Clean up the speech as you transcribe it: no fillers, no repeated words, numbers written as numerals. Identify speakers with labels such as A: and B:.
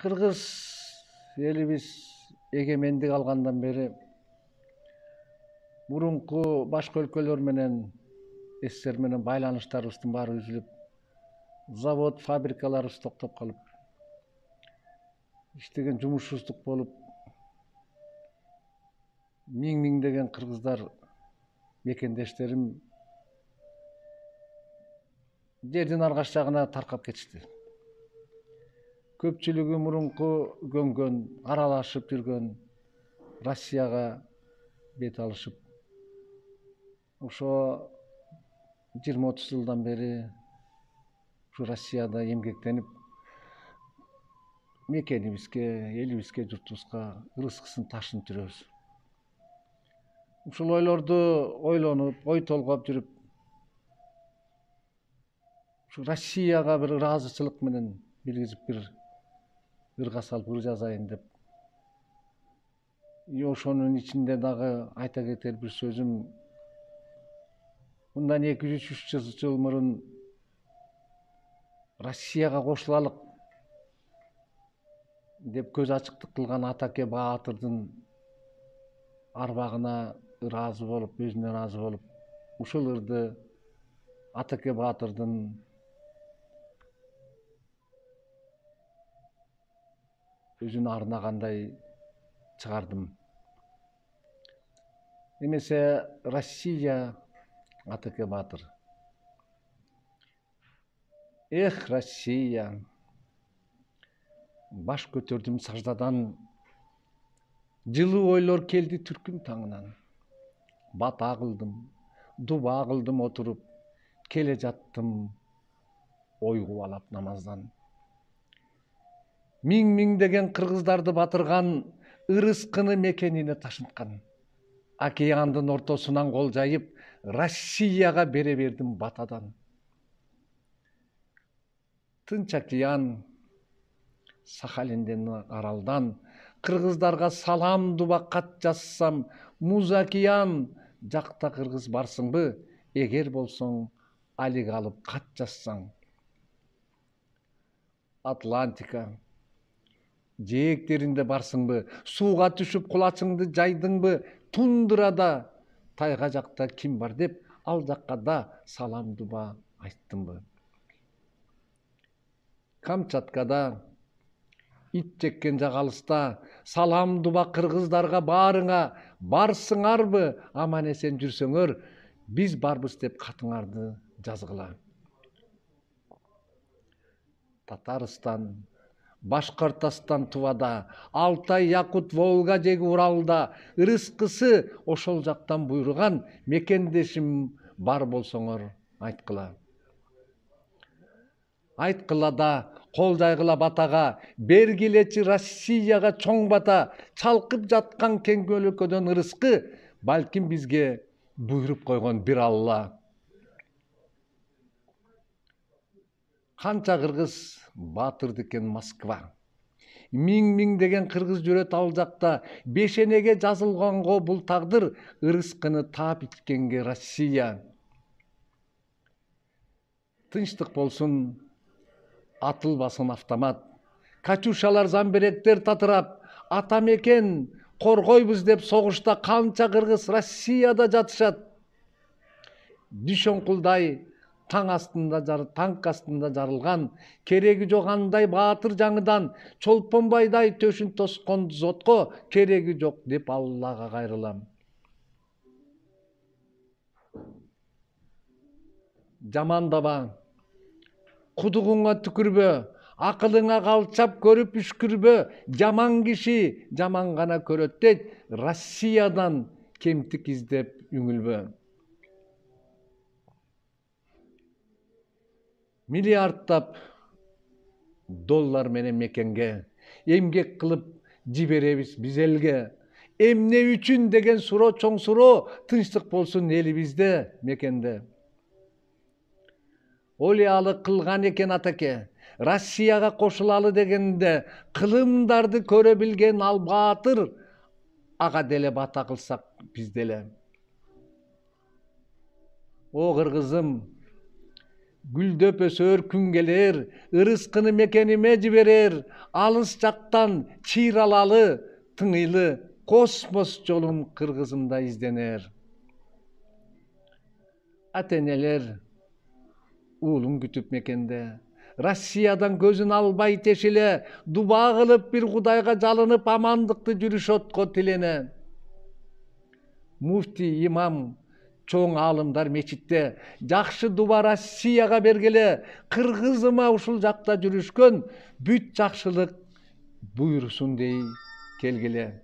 A: Кыргыз элибиz эгемендик алгандан бери мурунку башка өлкөлөр менен СССР менен байланыштарыбыздын баары үзүлүп, завод, фабрикаларыбыз токтоп калып, иштеген жумушсуздук болуп, миңдеген кыргыздар мекендештерим жердин аргаш жагына таркап кетишти. Көпчүлүгү мурунку көнгөн, аралашып жүргөн Россияга бет алышып, ошо 20-30 жылдан бери ушу Россияда эмгектенип, мекенибизге, элибизге, журтубузга ырыскысын ташын түрөбүз. Ушул ойлорду ойлонуп, ой толгоп жүрүп, ушу Россияга бир ыраазычылык менен биргизип бир ырга салып ыр жазайын деп. Ошонун ичинде дагы айта кетер бир сөзүм, мындан 200-300 жыл мурун Россияга кошулалык деп көз ачыктык кылган Атаке Баатырдын арбагына ыраазы болуп, өзүнө ыраазы болуп, ушул ырды Атаке Баатырдын өзүнө арнагандай чыгардым. Эмесе Россия, Атаке Баатыр. Эх, Россия, баш көтөрдүм саждадан, жылуу ойлор келди түркүм таңынан. Бата кылдым, дуба кылдым отуруп, келе жаттым ой кубалап намаздан. Миңдеген кыргыздарды батырган, ырыскыны мекенине ташынткан. Океандын ортосунан кол жайып, Россияга бере бердим батадан. Тынч океан, Сахалинден аралдан, кыргыздарга салам дуба кат жазсам, Муз океан, жакта кыргыз барсыңбы, эгер болсоң, алиге алып кат жазсаң. Атлантика, жээктеринде барсыңбы, сууга түшүп кулачыңды жайдыңбы, тундрада, тайга жакта ким бар деп, ал жакка да салам дуба айттыңбы. Камчаткада, ит жеккен жагалыста, салам дуба кыргыздарга баарыңа, барсыңарбы, аман эсен жүрсөңөр, биз барбыз деп катыңарды жазгыла. Татарстан, Башкортостан Тувада, Алтай, Якут, Волга жеги Уралда, ырыскысы ошол жактан буйруган, мекендешим бар болсоңор айткыла. Айткыла да, кол жайгыла батага, бергилечи Россияга чоң бата, чалкып жаткан кең өлкөдөн ырыскы, балким бизге буйруп койгон бир Алла. Канча кыргыз баатырдыкен Москва. Миңдеген кыргыз жүрөт ал жакта, бешенеге жазылганго бул тагдыр, ырыскыны таап ичкенге Россия. Тынчтык болсун, атылбасын автомат, катюшалар, замберектер татырап, ата мекен коргойбуз деп согушта канча кыргыз Россияда жатышат. Дүйшөнкулдай танк астында жарылган, кереги жок андай баатыр жаңыдан, Чолпонбайдай төшүн тоскон зотко, кереги жок деп Аллага кайрылам. Жамандаба, кудугуңа түкүрбө, акылыңа калчап көрүп үшкүрбө, жаман киши жаман гана көрөт дейт, Россиядан кемтик издеп үңүлбө. Миллиардтап доллар менен мекенге, эмгек кылып жиберебиз биз элге. Эмне үчүн деген суроо, чоң суроо, тынчтык болсун элибизде, мекенде. Олиалы кылган экен Атаке, Россияга кошулалы дегенде, кылымдарды көрө билген ал баатыр, ага деле бата кылсак биз деле. О кыргызым, Gülдөp өсөр күн келер, ырыскыны мекениме жиберер, алыс жактан чыйралалы, тыңыйлы космос жолун кыргызымда изденер. Ата-энелер уулун күтүп мекенде, Россиядан көзүн албай тешиле, дуба кылып бир Кудайга жалынып амандыкты жүрүшөткө тилене. Муфти, имам, чоң аалымдар мечитте жакшы дуба Россияга бергеле, кыргызыма ушул жакта жүрүшкөн бүт жакшылык буйрусун дей келгиле.